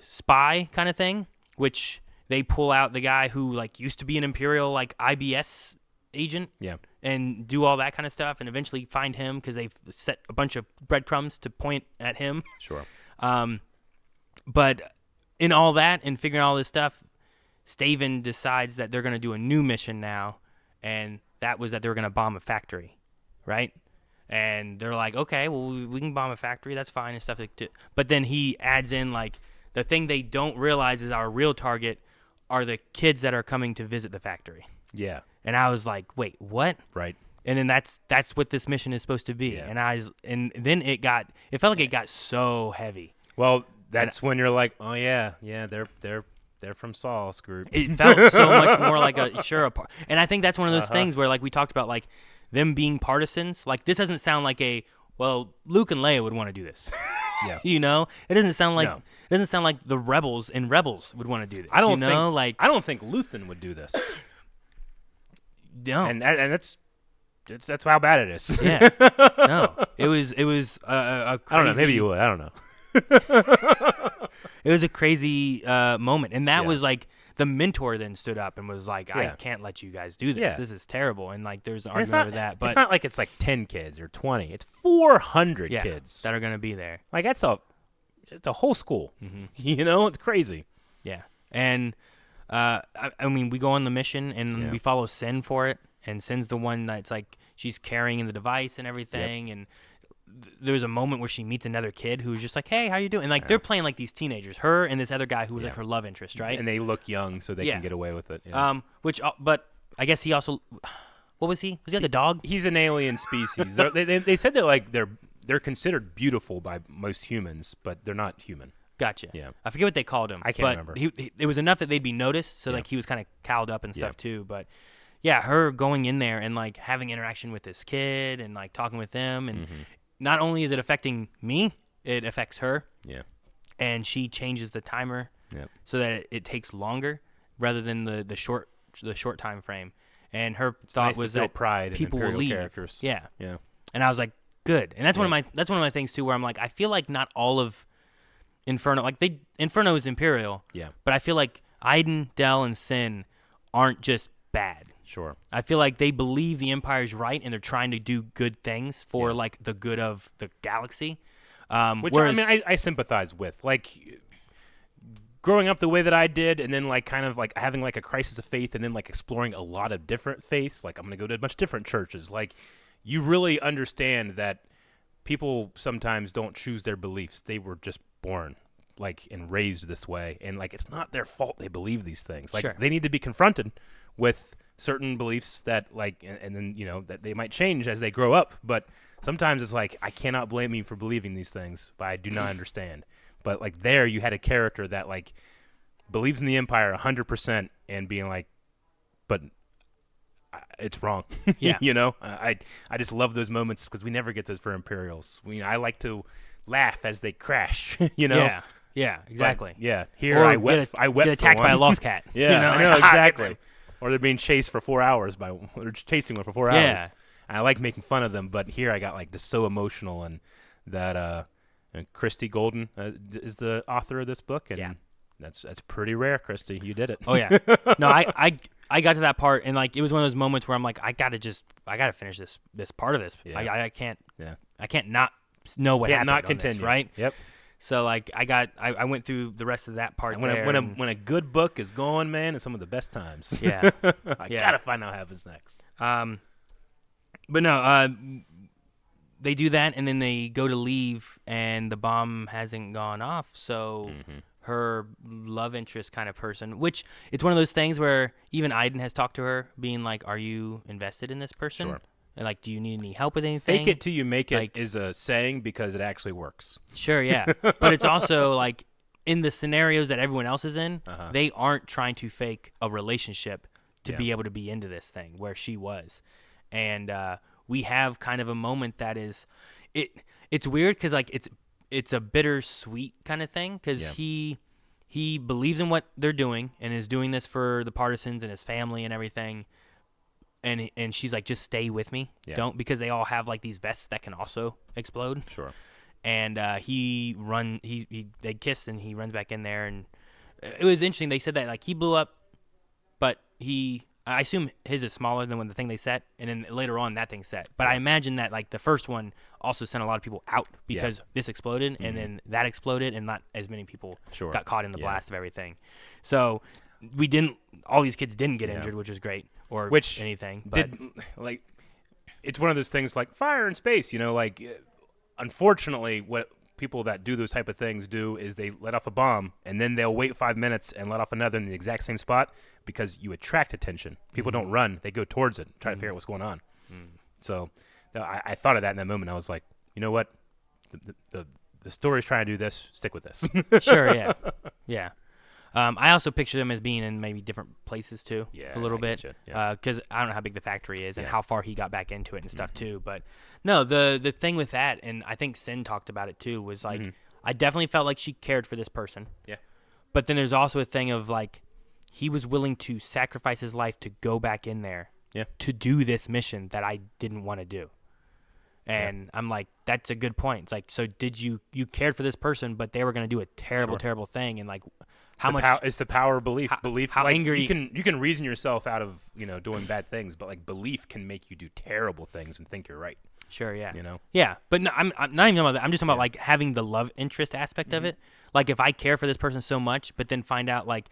spy kind of thing, which they pull out the guy who like used to be an Imperial like IBS agent. Yeah. And do all that kind of stuff, and eventually find him because they've set a bunch of breadcrumbs to point at him. Sure. But in all that and figuring all this stuff, Staven decides that they're going to do a new mission now, and that was that they were going to bomb a factory, right? And they're like, okay, well, we can bomb a factory. That's fine and stuff. But then he adds in, like, the thing they don't realize is our real target are the kids that are coming to visit the factory. Yeah. And I was like, wait, what? Right. And then that's what this mission is supposed to be. Yeah. And then it felt like it got so heavy. Well, that's when you're like, oh yeah, they're from Saul's group. It felt so much more like and I think that's one of those things where like we talked about like them being partisans. Like this doesn't sound like Luke and Leia would want to do this. Yeah. You know? It doesn't sound like the rebels in Rebels would want to do this. I don't think Luthen would do this. No. And that's how bad it is. Yeah. No. It was a crazy, I don't know. Maybe you would. I don't know. It was a crazy moment. And that was like the mentor then stood up and was like, I can't let you guys do this. Yeah. This is terrible. And like there's an argument over that. But it's not like it's like 10 kids or 20. It's 400 kids that are going to be there. Like it's a whole school. Mm-hmm. You know, it's crazy. Yeah. And I mean, we go on the mission and we follow Sin for it. And Sin's the one that's like she's carrying the device and everything. Yep. And there was a moment where she meets another kid who's just like, hey, how you doing? And like they're playing like these teenagers, her and this other guy who was like her love interest, right? And they look young, so they can get away with it. Yeah. But I guess he also, what was he? Was he like a dog? He's an alien species. they said that like they're considered beautiful by most humans, but they're not human. Gotcha. Yeah. I forget what they called him. I can't remember. It was enough that they'd be noticed, so like he was kind of cowled up and stuff too. But yeah, her going in there and like having interaction with this kid and like talking with them, and not only is it affecting me, it affects her. Yeah. And she changes the timer so that it takes longer rather than the short time frame. And her thought was that pride people in will leave. Characters. Yeah. Yeah. And I was like, good. And that's one of my things too, where I'm like, I feel like not all of Inferno, like Inferno is Imperial. Yeah. But I feel like Iden, Del, and Sin aren't just bad. Sure. I feel like they believe the Empire's right and they're trying to do good things for like the good of the galaxy. Which I sympathize with. Like growing up the way that I did, and then like kind of like having like a crisis of faith, and then like exploring a lot of different faiths. Like I'm gonna go to a bunch of different churches. Like you really understand that people sometimes don't choose their beliefs. They were just born like and raised this way, and like it's not their fault they believe these things. Like they need to be confronted with certain beliefs that like and then you know that they might change as they grow up, but sometimes it's like I cannot blame you for believing these things, but I do not understand. But like there you had a character that like believes in the Empire 100% and being like, but it's wrong. Yeah. You know, I just love those moments because we never get those for Imperials. I like to laugh as they crash. You know. Yeah, exactly. But, yeah, here I wept. Get attacked by a loft cat. Yeah, you know? I know exactly. Or they're being chased for 4 hours or chasing one for 4 hours. And I like making fun of them, but here I got like just so emotional, and that Christie Golden is the author of this book, and that's pretty rare, Christie. You did it. Oh yeah. No, I got to that part, and like it was one of those moments where I'm like, I gotta finish this part of this. Yeah. I can't not know what happened. Not continue. This, right? Yep. So like I went through the rest of that part. When a good book is going, man, it's some of the best times. Yeah. I gotta find out what happens next. But no, they do that, and then they go to leave, and the bomb hasn't gone off. So her love interest kind of person, which it's one of those things where even Iden has talked to her, being like, "Are you invested in this person? Sure. And like, do you need any help with anything?" Fake it till you make it like, is a saying because it actually works. Sure, yeah. But it's also like in the scenarios that everyone else is in, they aren't trying to fake a relationship to be able to be into this thing where she was. And we have kind of a moment that is, it's weird because like it's a bittersweet kind of thing because he believes in what they're doing and is doing this for the Partisans and his family and everything. And she's like, just stay with me. Yeah. Don't, because they all have like these vests that can also explode. Sure. And they kissed and he runs back in there, and it was interesting. They said that like he blew up, but I assume his is smaller than when the thing they set, and then later on that thing set. But I imagine that like the first one also sent a lot of people out because this exploded, and then that exploded, and not as many people got caught in the blast of everything. So all these kids didn't get injured, which was great, or anything. But like, it's one of those things like fire in space, like, unfortunately, what people that do those type of things do is they let off a bomb, and then they'll wait 5 minutes and let off another in the exact same spot because you attract attention. People don't run. They go towards it, try to figure out what's going on. So I thought of that in that moment. I was like, you know what? The story's trying to do this. Stick with this. Sure, yeah. Yeah. I also picture them as being in maybe different places too, a little bit, because I don't know how big the factory is and how far he got back into it and stuff too. But no, the thing with that, and I think Sin talked about it too, was like I definitely felt like she cared for this person. Yeah. But then there's also a thing of like he was willing to sacrifice his life to go back in there to do this mission that I didn't want to do. And I'm like, that's a good point. It's like, so did you cared for this person, but they were going to do a terrible, terrible thing, and like. It's the power of belief. How like, angry you can reason yourself out of doing bad things, but like belief can make you do terrible things and think you're right. Sure, yeah, yeah. But no, I'm not even talking about that. I'm just talking about like having the love interest aspect of it. Like if I care for this person so much, but then find out like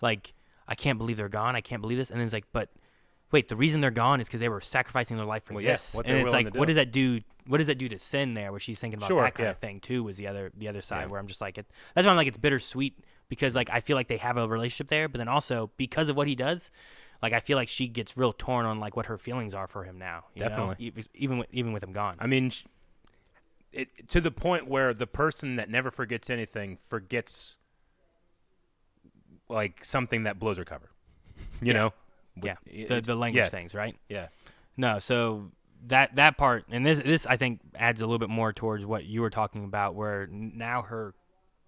I can't believe they're gone. I can't believe this, and then it's like, but wait, the reason they're gone is because they were sacrificing their life for this. What and it's like, to do. What does that do? What does that do to Sin there? Where she's thinking about that kind of thing too. Was the other side where I'm just like, that's why I'm like, it's bittersweet. Because like I feel like they have a relationship there, but then also because of what he does, like I feel like she gets real torn on like what her feelings are for him now. Definitely, even with him gone. I mean, to the point where the person that never forgets anything forgets like something that blows her cover. You know, the language things, right? Yeah. No, so that part, and this I think adds a little bit more towards what you were talking about, where now her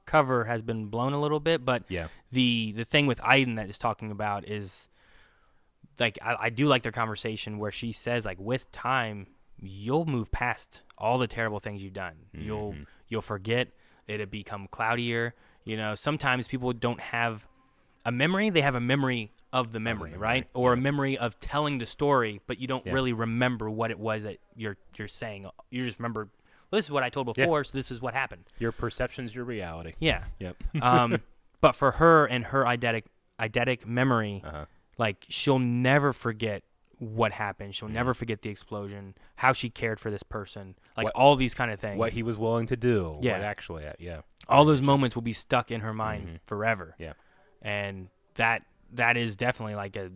cover has been blown a little bit, but the thing with Aiden that is talking about is like I do like their conversation where she says like with time you'll move past all the terrible things you've done. You'll forget, it'll become cloudier. Sometimes people don't have a memory, they have a memory of the memory, right? Or a memory of telling the story, but you don't really remember what it was that you're saying. You just remember, well, this is what I told before, so this is what happened. Your perception's your reality. Yeah. Yep. But for her and her eidetic memory, like she'll never forget what happened. She'll never forget the explosion, how she cared for this person, like all these kind of things. What he was willing to do. Yeah. What actually, all those moments will be stuck in her mind forever. Yeah. And that is definitely like a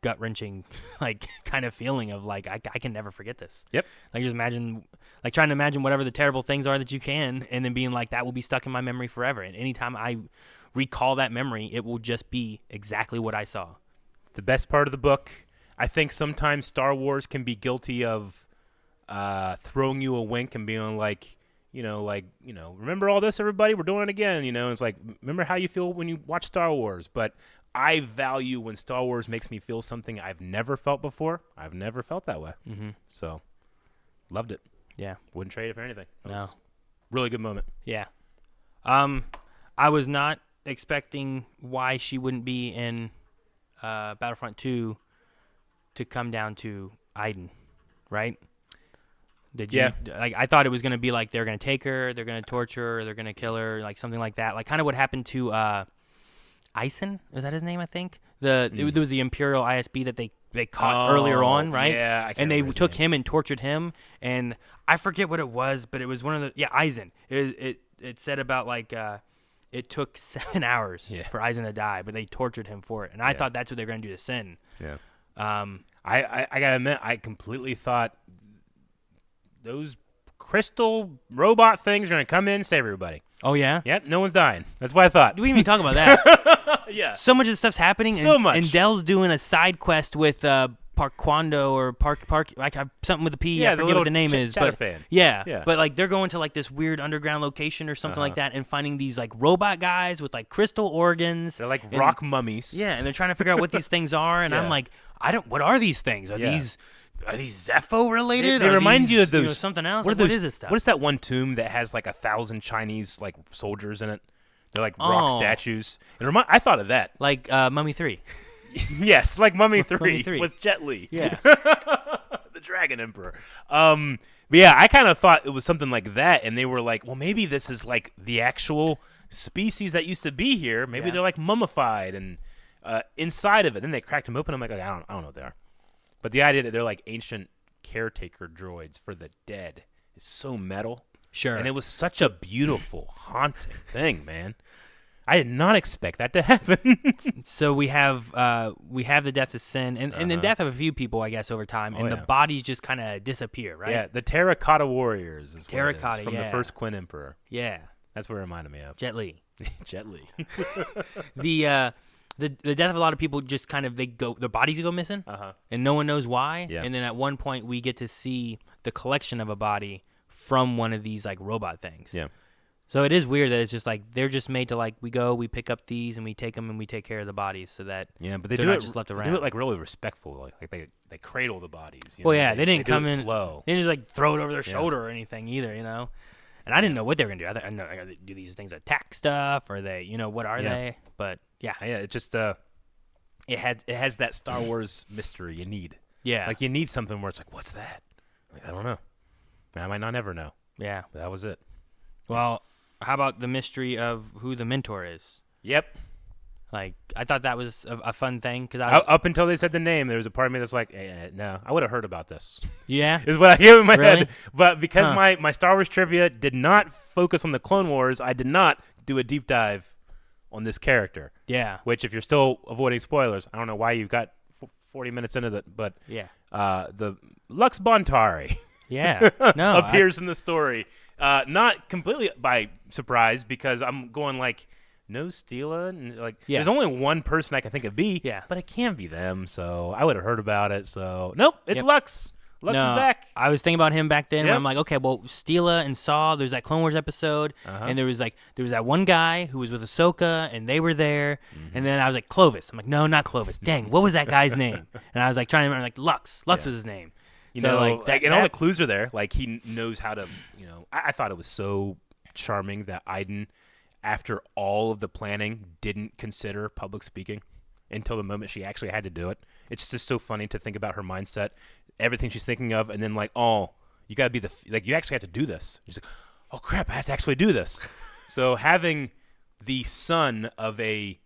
gut-wrenching like kind of feeling of like I can never forget this. Yep. Like just imagine, like trying to imagine whatever the terrible things are that you can, and then being like that will be stuck in my memory forever. And anytime I recall that memory, it will just be exactly what I saw. The best part of the book. I think sometimes Star Wars can be guilty of throwing you a wink and being like, remember all this, everybody? We're doing it again. It's like, remember how you feel when you watch Star Wars. But I value when Star Wars makes me feel something I've never felt before. I've never felt that way. So, loved it. Yeah. Wouldn't trade it for anything. No. Really good moment. Yeah. I was not expecting why she wouldn't be in Battlefront 2 to come down to Aiden, right? Did you? Like, I thought it was going to be like they're going to take her, they're going to torture her, they're going to kill her, like something like that. Like kind of what happened to Ison, is that his name? I think there was the Imperial ISB that they caught earlier on, right? Yeah, and they took him and tortured him, and I forget what it was, but it was one of the Ison. It said about like it took 7 hours for Ison to die, but they tortured him for it, and I thought that's what they were going to do to Sin. Yeah. I gotta admit, I completely thought those crystal robot things are gonna come in and save everybody. Oh yeah. Yep. No one's dying. That's what I thought. Do we even talk about that? Yeah. So much of the stuff's happening. So much. And Dell's doing a side quest with Parkwando or Park like something with a P. Yeah, I forget what the name is, but fan. yeah, but like they're going to like this weird underground location or something like that, and finding these like robot guys with like crystal organs. They're like rock mummies. Yeah, and they're trying to figure out what these things are, and I'm like, what are these things? Are these Zepho related? They remind you of those something else. What is this stuff? What is that one tomb that has like 1,000 Chinese like soldiers in it? They're like rock statues. I thought of that. Like Mummy 3. Yes, like Mummy 3 with Jet Li. Yeah. The Dragon Emperor. But yeah, I kind of thought it was something like that, and they were like, well, maybe this is like the actual species that used to be here. Maybe they're like mummified and inside of it. Then they cracked them open. I'm like, okay, I don't know what they are. But the idea that they're like ancient caretaker droids for the dead is so metal. Sure. And it was such a beautiful, haunting thing, man. I did not expect that to happen. So we have the death of Sin and the death of a few people, I guess, over time, and the bodies just kind of disappear, right? Yeah, the Terracotta Warriors is Terracotta, from the first Quinn Emperor. Yeah. That's what it reminded me of. Jet Li. Jet Li. The death of a lot of people just kind of the bodies go missing, and no one knows why. Yeah. And then at one point we get to see the collection of a body from one of these like robot things. Yeah. So it is weird that it's just like they're just made to like we pick up these and we take them and we take care of the bodies so that but they're not just left around. They do it like really respectful, like they cradle the bodies. They didn't come in slow. They didn't just like throw it over their shoulder or anything either, And I didn't know what they were gonna do. I know do these things attack stuff or they what are they? But yeah, it just it has that Star Wars mystery you need. Yeah, like you need something where it's like, what's that? Like I don't know. I might not ever know. Yeah, but that was it. Well. How about the mystery of who the mentor is? Yep. Like, I thought that was a fun thing. Cause up until they said the name, there was a part of me that's like, no, I would have heard about this. Yeah? Is what I hear in my head. But because my Star Wars trivia did not focus on the Clone Wars, I did not do a deep dive on this character. Yeah. Which, if you're still avoiding spoilers, I don't know why you got 40 minutes into it, but the Lux Bontari appears in the story. Not completely by surprise because I'm going like, no Steela, and like there's only one person I can think of but it can't be them, so I would have heard about it. So nope, it's Lux. Lux is back. I was thinking about him back then. Where I'm like, okay, well, Steela and Saw. There's that Clone Wars episode, and there was that one guy who was with Ahsoka, and they were there. And then I was like, Clovis. I'm like, no, not Clovis. Dang, what was that guy's name? And I was like trying to remember, like Lux. Lux was his name. All the clues are there. Like he knows how to. I thought it was so charming that Iden, after all of the planning, didn't consider public speaking until the moment she actually had to do it. It's just so funny to think about her mindset, everything she's thinking of, and then like, oh, you got to be you actually have to do this. She's like, oh crap, I have to actually do this. So having the son of a,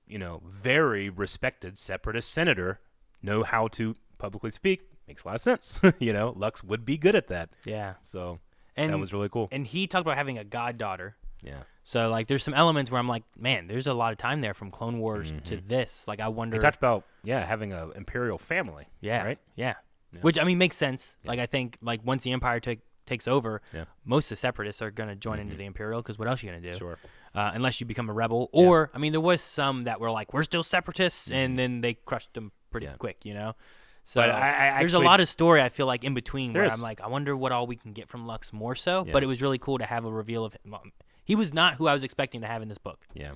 very respected separatist senator know how to publicly speak makes a lot of sense. Lux would be good at that. Yeah. So that was really cool. And he talked about having a goddaughter. Yeah. So like, there's some elements where I'm like, man, there's a lot of time there from Clone Wars to this. Like, I wonder. He talked about having an imperial family. Yeah. Right. Yeah. Which makes sense. Yeah. Like I think like once the Empire takes over, most of the Separatists are going to join into the Imperial because what else are you going to do? Sure. Unless you become a rebel, or there was some that were like, we're still Separatists, and then they crushed them pretty quick, So but I there's a lot of story I feel like in between where I'm like, I wonder what all we can get from Lux more so. But it was really cool to have a reveal of him. He was not who I was expecting to have in this book. Yeah.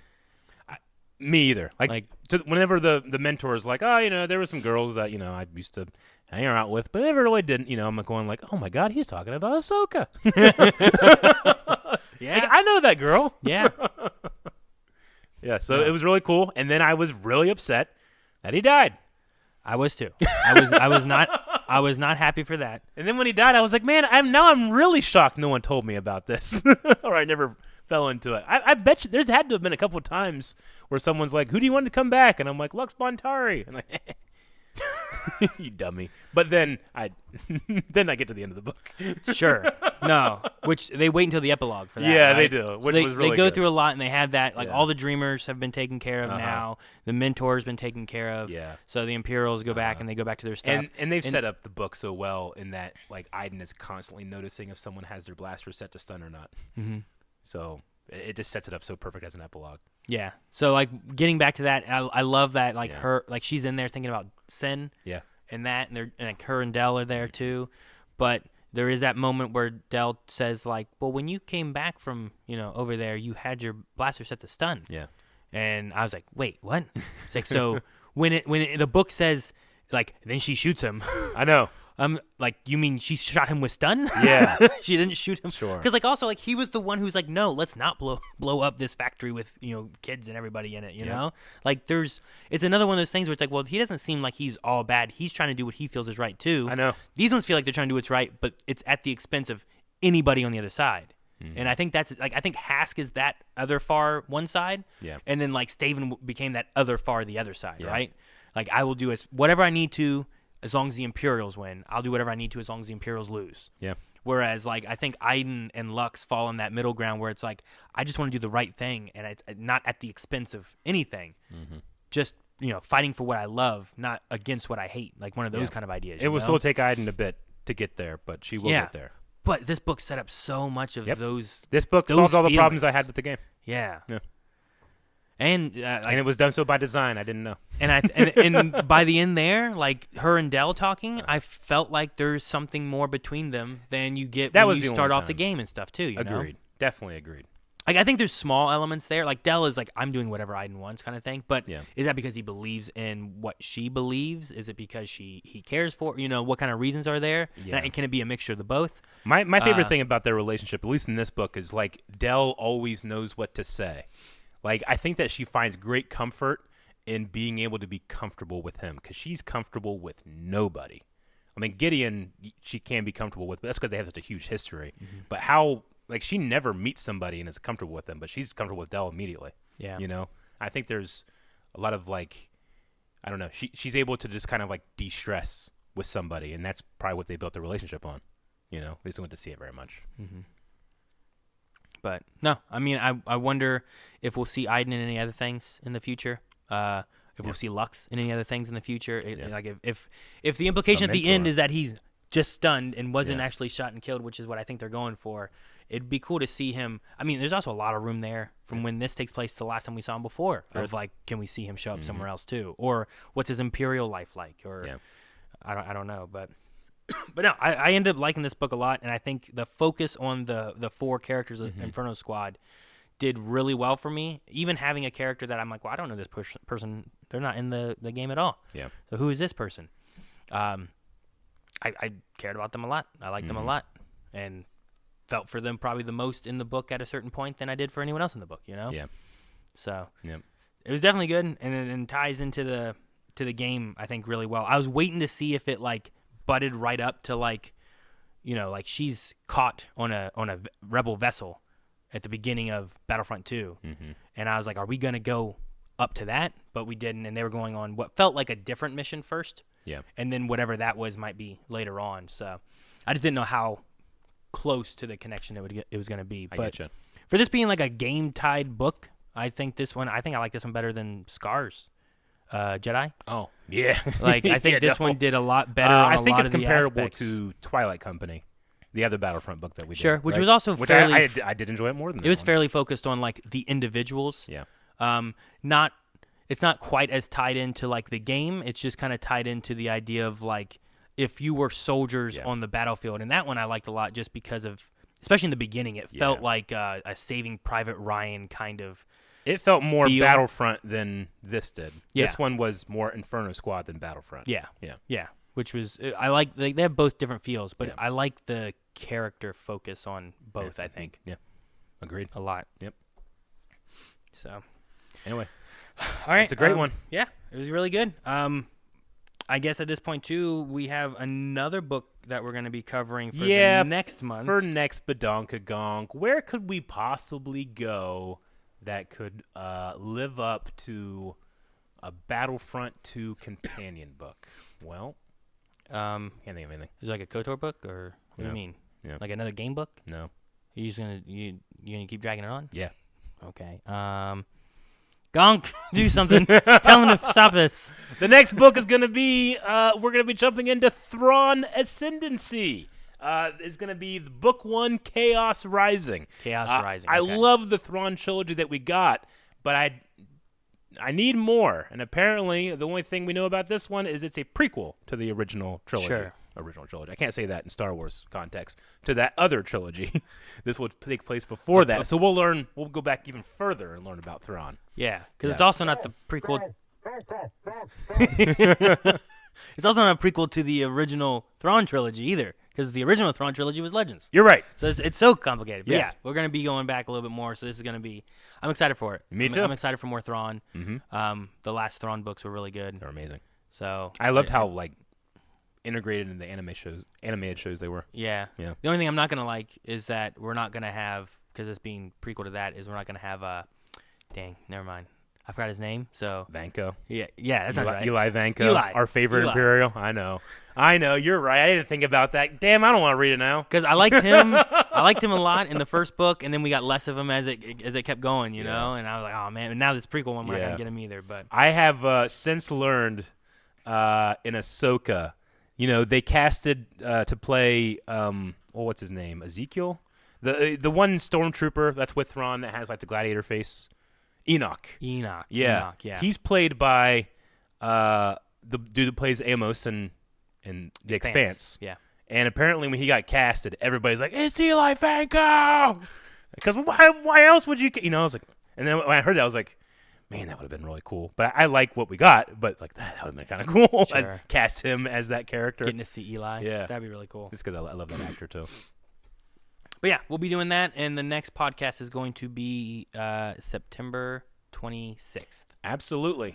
Me either. Whenever the mentor is like, oh, there were some girls that, I used to hang out with, but never really didn't, I'm going like, oh my God, he's talking about Ahsoka. Yeah. I know that girl. Yeah. Yeah. So it was really cool. And then I was really upset that he died. I was too. I was not happy for that. And then when he died, I was like, man, I'm really shocked no one told me about this. Or I never fell into it. I bet you there's had to have been a couple of times where someone's like, who do you want to come back? And I'm like, Lux Bontari. And like, you dummy. But then I get to the end of the book. Sure. No. Which they wait until the epilogue for that. Yeah, right? they do. Which was really they go good. through a lot, and they have that. Like all the dreamers have been taken care of now. The mentor's been taken care of. Yeah. So the Imperials go back and they go back to their stuff. And they've set up the book so well in that like Iden is constantly noticing if someone has their blaster set to stun or not. Mm-hmm. So it just sets it up so perfect as an epilogue. Yeah. So like getting back to that, I love that like her like she's in there thinking about Sin. Yeah. and like her and Del are there too, but there is that moment where Del says like, well, when you came back from over there, you had your blaster set to stun. Yeah. And I was like, wait, what? It's like, so when the book says like, then she shoots him. I know. I'm like, you mean she shot him with stun? Yeah. She didn't shoot him? Sure. Because, like, also, like, he was the one who's like, no, let's not blow up this factory with, kids and everybody in it, you know? Like, it's another one of those things where it's like, well, he doesn't seem like he's all bad. He's trying to do what he feels is right, too. I know. These ones feel like they're trying to do what's right, but it's at the expense of anybody on the other side. And I think I think Hask is that other far one side. Yeah. And then, like, Staven became that other far the other side, right? Like, I will do whatever I need to as long as the Imperials win. I'll do whatever I need to as long as the Imperials lose. Yeah. Whereas, like, I think Iden and Lux fall in that middle ground where it's like, I just want to do the right thing, and it's not at the expense of anything. Mm-hmm. Just, fighting for what I love, not against what I hate. Like, one of those kind of ideas. It will still take Iden a bit to get there, but she will get there. But this book set up so much of those. This book solves all the problems I had with the game. Yeah. Yeah. And it was done so by design. I didn't know. And by the end there, like her and Del talking, I felt like there's something more between them than you get when you start off the game and stuff too. Agreed. Definitely agreed. Like I think there's small elements there. Like Del is like, I'm doing whatever Iden wants kind of thing. But is that because he believes in what she believes? Is it because he cares for? What kind of reasons are there? Yeah. And can it be a mixture of the both? My favorite thing about their relationship, at least in this book, is like Del always knows what to say. Like, I think that she finds great comfort in being able to be comfortable with him because she's comfortable with nobody. I mean, Gideon, she can be comfortable with, but that's because they have such a huge history. Mm-hmm. But she never meets somebody and is comfortable with them, but she's comfortable with Del immediately. Yeah. I think there's a lot of, like, I don't know, she's able to just kind of, like, de-stress with somebody, and that's probably what they built their relationship on. They just don't get to see it very much. Mm-hmm. But no, I mean, I wonder if we'll see Iden in any other things in the future. If we'll see Lux in any other things in the future. Like if the implication at the end is that he's just stunned and wasn't actually shot and killed, which is what I think they're going for, it'd be cool to see him. I mean, there's also a lot of room there from when this takes place to the last time we saw him before. I was like, can we see him show up somewhere else too? Or what's his Imperial life like? Or I don't know, but no, I ended up liking this book a lot, and I think the focus on the four characters of Inferno Squad did really well for me. Even having a character that I'm like, well, I don't know this person. They're not in the game at all. Yeah. So who is this person? I cared about them a lot. I liked them a lot, and felt for them probably the most in the book at a certain point than I did for anyone else in the book. Yeah. So it was definitely good, and ties into the game I think really well. I was waiting to see if it like butted right up to like she's caught on a rebel vessel at the beginning of Battlefront 2. And I was like, are we going to go up to that? But we didn't, and they were going on what felt like a different mission first. Yeah. And then whatever that was might be later on. So I just didn't know how close to the connection it was going to be. But getcha. For this being like a game-tied book, I think I like this one better than Scars. Jedi. Oh yeah, like I think this one did a lot better. On I think it's comparable to Twilight Company, the other Battlefront book that we did. Sure, which was also fairly. I did enjoy it more than that. It was fairly focused on like the individuals. Yeah. It's not quite as tied into like the game. It's just kind of tied into the idea of like if you were soldiers on the battlefield, and that one I liked a lot just because of, especially in the beginning, it felt like a Saving Private Ryan kind of. It felt more Battlefront than this did. Yeah. This one was more Inferno Squad than Battlefront. Yeah. Which was I like they have both different feels, but I like the character focus on both. I think. Yeah. Agreed. A lot. Yep. So. Anyway. All right. It's a great one. Yeah, it was really good. I guess at this point too, we have another book that we're going to be covering for the next month. For next Badonkagonk. Where could we possibly go that could live up to a Battlefront 2 companion book? Well, can't think of anything. Is it like a KOTOR book, or what do you mean? Yeah. Like another game book? No. You gonna keep dragging it on? Yeah. Okay. Gonk, do something. Tell him to stop this. The next book is gonna be we're gonna be jumping into Thrawn Ascendancy. It's going to be book 1, Chaos Rising. Chaos Rising. I love the Thrawn trilogy that we got, but I need more. And apparently, the only thing we know about this one is it's a prequel to the original trilogy. Sure. Original trilogy. I can't say that in Star Wars context. To that other trilogy. This will take place before that. So we'll go back even further and learn about Thrawn. Yeah, because it's also not the prequel. It's also not a prequel to the original Thrawn trilogy either, because the original Thrawn trilogy was Legends. You're right. So it's so complicated. But Yes. yeah, we're going to be going back a little bit more, so this is going to be... I'm excited for it. Me too. I'm excited for more Thrawn. Mm-hmm. The last Thrawn books were really good. They're amazing. So I loved how, like, integrated in the animated shows they were. Yeah. The only thing I'm not going to like is that we're not going to have, because it's being prequel to that, is we're not going to have dang, never mind. I forgot his name, so... Vanko. Yeah, that's not right. Eli Vanko. Our favorite Imperial. I know. You're right. I didn't think about that. Damn, I don't want to read it now. Because I liked him. I liked him a lot in the first book, and then we got less of him as it kept going, you know? And I was like, oh, man. And now this prequel one, we're not going to get him either. But I have since learned in Ahsoka, they casted to play, what's his name? Ezekiel? The one stormtrooper that's with Thrawn that has, like, the gladiator face. Enoch. Yeah. He's played by the dude that plays Amos in The Expanse. Yeah. And apparently when he got casted, everybody's like, it's Eli Vanko! Because why else would you... I was like... And then when I heard that, I was like, man, that would have been really cool. But I like what we got, but like that would have been kind of cool. Sure. Cast him as that character. Getting to see Eli. Yeah. That'd be really cool. Just because I love that actor, too. But yeah, we'll be doing that, and the next podcast is going to be September 26th. Absolutely.